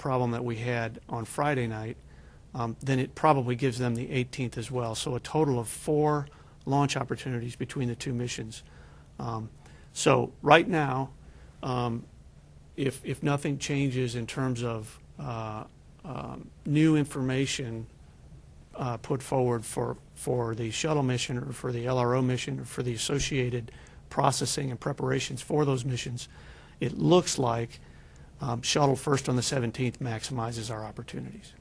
problem that we had on Friday night, then it probably gives them the 18th as well. So a total of 4 launch opportunities between the 2 missions. So right now, if nothing changes in terms of new information put forward for the shuttle mission or for the LRO mission or for the associated processing and preparations for those missions, it looks like shuttle first on the 17th maximizes our opportunities.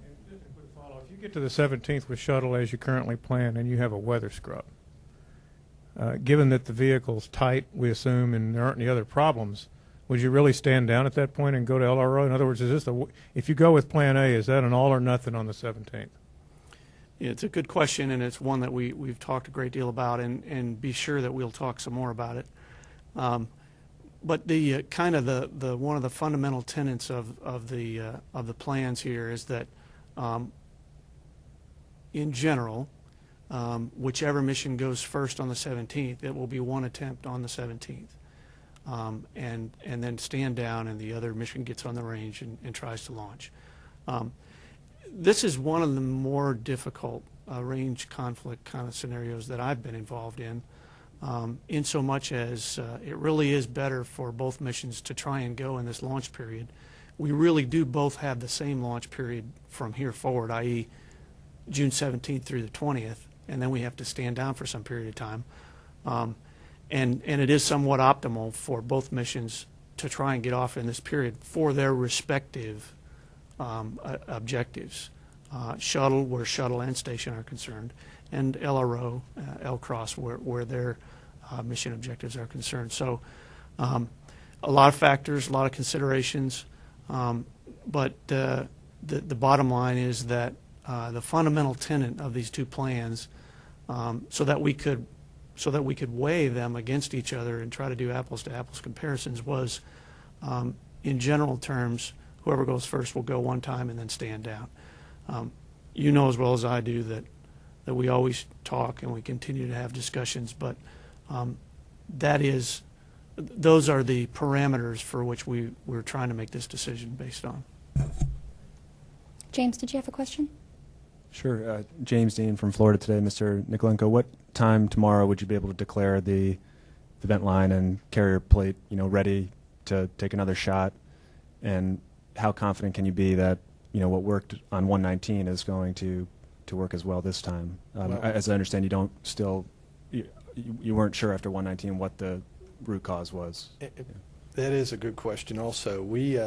And just a quick follow. If you get to the 17th with shuttle as you currently plan and you have a weather scrub, given that the vehicle's tight, we assume, and there aren't any other problems, would you really stand down at that point and go to LRO? In other words, is this if you go with Plan A, is that an all or nothing on the 17th? It's a good question, and it's one that we've talked a great deal about, and be sure that we'll talk some more about it. But the kind of the one of the fundamental tenets of the plans here is that, in general, whichever mission goes first on the 17th, it will be one attempt on the 17th, and then stand down, and the other mission gets on the range and tries to launch. This is one of the more difficult range conflict kind of scenarios that I've been involved in so much as it really is better for both missions to try and go in this launch period. We really do both have the same launch period from here forward, i.e. June 17th through the 20th, and then we have to stand down for some period of time. And it is somewhat optimal for both missions to try and get off in this period for their respective objectives. Shuttle, where shuttle and station are concerned, and LRO, L-Cross, where their mission objectives are concerned. So a lot of factors, a lot of considerations, but the bottom line is that the fundamental tenet of these 2 plans, so that we could weigh them against each other and try to do apples to apples comparisons, was in general terms, whoever goes first will go one time and then stand down. You know as well as I do that we always talk and we continue to have discussions, but those are the parameters for which we're trying to make this decision based on. James, did you have a question? Sure. James Dean from Florida Today. Mr. Nikolenko, what time tomorrow would you be able to declare the vent line and carrier plate, ready to take another shot? And how confident can you be that what worked on 119 is going to work as well this time? As I understand, you weren't sure after 119 what the root cause was. That is a good question. Also, we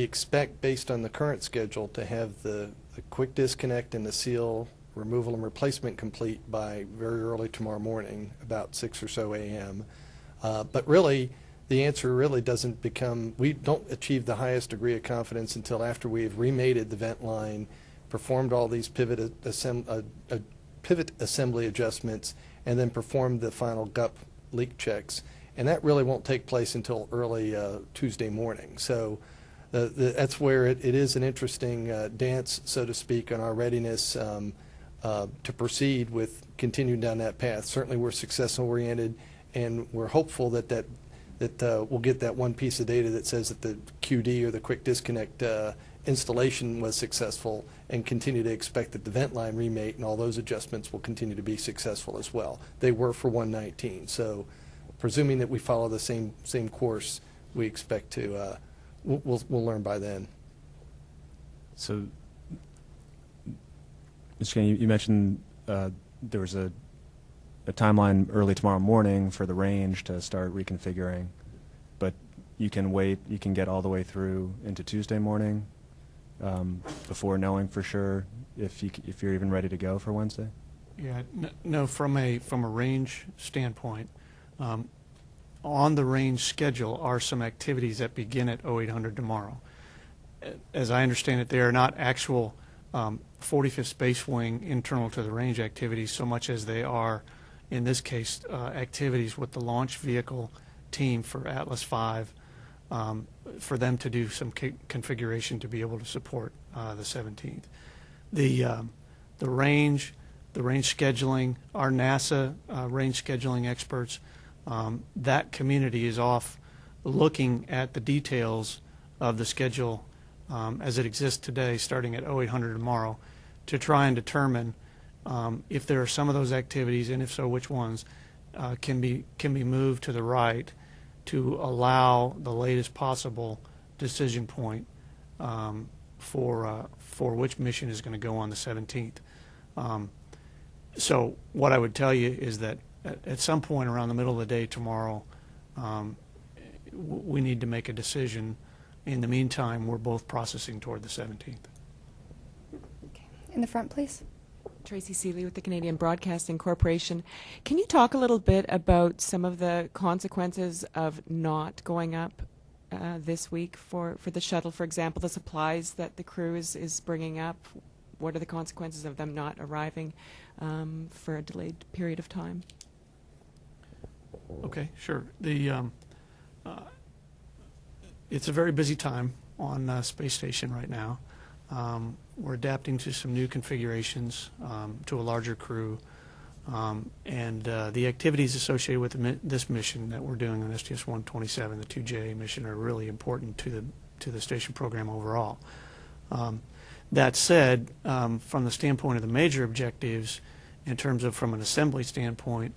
expect, based on the current schedule, to have the quick disconnect and the seal removal and replacement complete by very early tomorrow morning, about 6 or so a.m. But really, the answer really doesn't become, we don't achieve the highest degree of confidence until after we have remated the vent line, performed all these pivot assembly adjustments, and then performed the final GUCP leak checks. And that really won't take place until early Tuesday morning. So that's where it is an interesting dance, so to speak, on our readiness to proceed with continuing down that path. Certainly we're success-oriented, and we're hopeful that we'll get that one piece of data that says that the QD, or the quick disconnect installation, was successful, and continue to expect that the vent line remate and all those adjustments will continue to be successful as well. They were for 119. So presuming that we follow the same course, we expect to we'll learn by then. So, Mr. Kane, you mentioned there was a timeline early tomorrow morning for the range to start reconfiguring, but you can wait, you can get all the way through into Tuesday morning before knowing for sure if you're even ready to go for Wednesday? Yeah, no, from a range standpoint, on the range schedule are some activities that begin at 0800 tomorrow. As I understand it, they are not actual 45th Space Wing internal to the range activities so much as they are, in this case, activities with the launch vehicle team for Atlas V, for them to do some configuration to be able to support the 17th. The range scheduling, our NASA range scheduling experts, that community is off looking at the details of the schedule as it exists today, starting at 0800 tomorrow, to try and determine if there are some of those activities, and if so, which ones, can be moved to the right to allow the latest possible decision point for which mission is going to go on the 17th. So what I would tell you is that at some point around the middle of the day tomorrow, we need to make a decision. In the meantime, we're both processing toward the 17th. Okay. In the front, please. Tracy Seeley with the Canadian Broadcasting Corporation. Can you talk a little bit about some of the consequences of not going up this week for the shuttle? For example, the supplies that the crew is bringing up. What are the consequences of them not arriving for a delayed period of time? Okay, sure. It's a very busy time on Space Station right now. We're adapting to some new configurations, to a larger crew, and the activities associated with this mission that we're doing on STS-127, the 2J mission, are really important to the station program overall. That said, from the standpoint of the major objectives, in terms of from an assembly standpoint,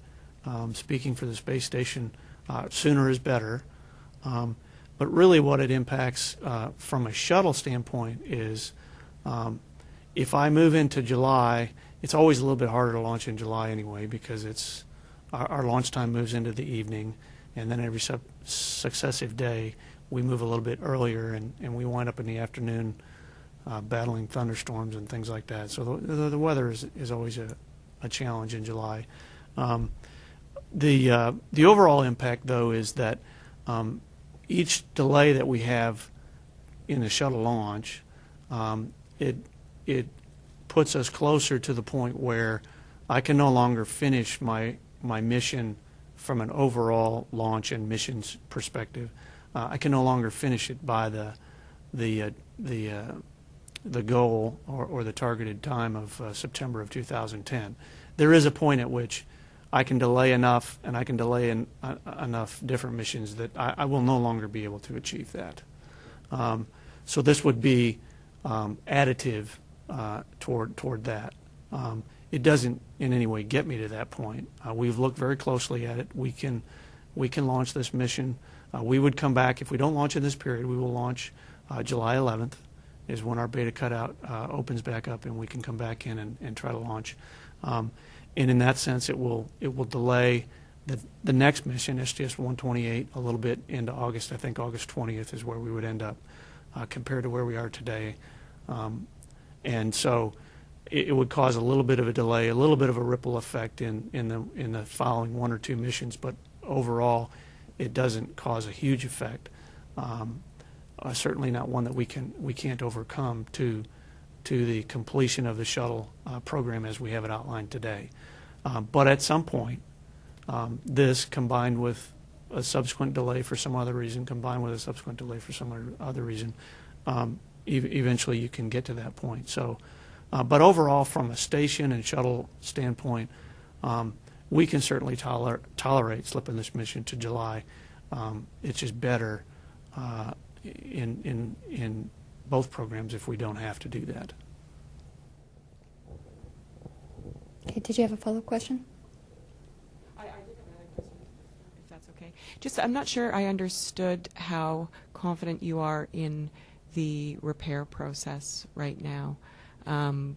speaking for the space station, sooner is better. But really what it impacts from a shuttle standpoint is if I move into July, it's always a little bit harder to launch in July anyway, because it's our launch time moves into the evening, and then every successive day we move a little bit earlier, and we wind up in the afternoon battling thunderstorms and things like that. So the weather is always a challenge in July. The overall impact, though, is that each delay that we have in the shuttle launch, it puts us closer to the point where I can no longer finish my mission from an overall launch and missions perspective. I can no longer finish it by the goal or the targeted time of September of 2010. There is a point at which I can delay enough, and I can delay enough different missions that I will no longer be able to achieve that. So this would be additive toward that. It doesn't in any way get me to that point. We've looked very closely at it. We can launch this mission. We would come back, if we don't launch in this period, we will launch July 11th is when our beta cutout opens back up, and we can come back in and try to launch. And in that sense, it will delay the next mission, STS-128, a little bit into August. I think August 20th is where we would end up compared to where we are today. And so it would cause a little bit of a delay, a little bit of a ripple effect in the following one or two missions, but overall it doesn't cause a huge effect. Certainly not one that we can't overcome to the completion of the shuttle program as we have it outlined today. But at some point, this combined with a subsequent delay for some other reason, combined with a subsequent delay for some other reason, eventually you can get to that point. So, but overall, from a station and shuttle standpoint, we can certainly tolerate slipping this mission to July. It's just better in both programs if we don't have to do that. Okay, did you have a follow-up question? I did have another question, if that's okay. Just, I'm not sure I understood how confident you are in the repair process right now. And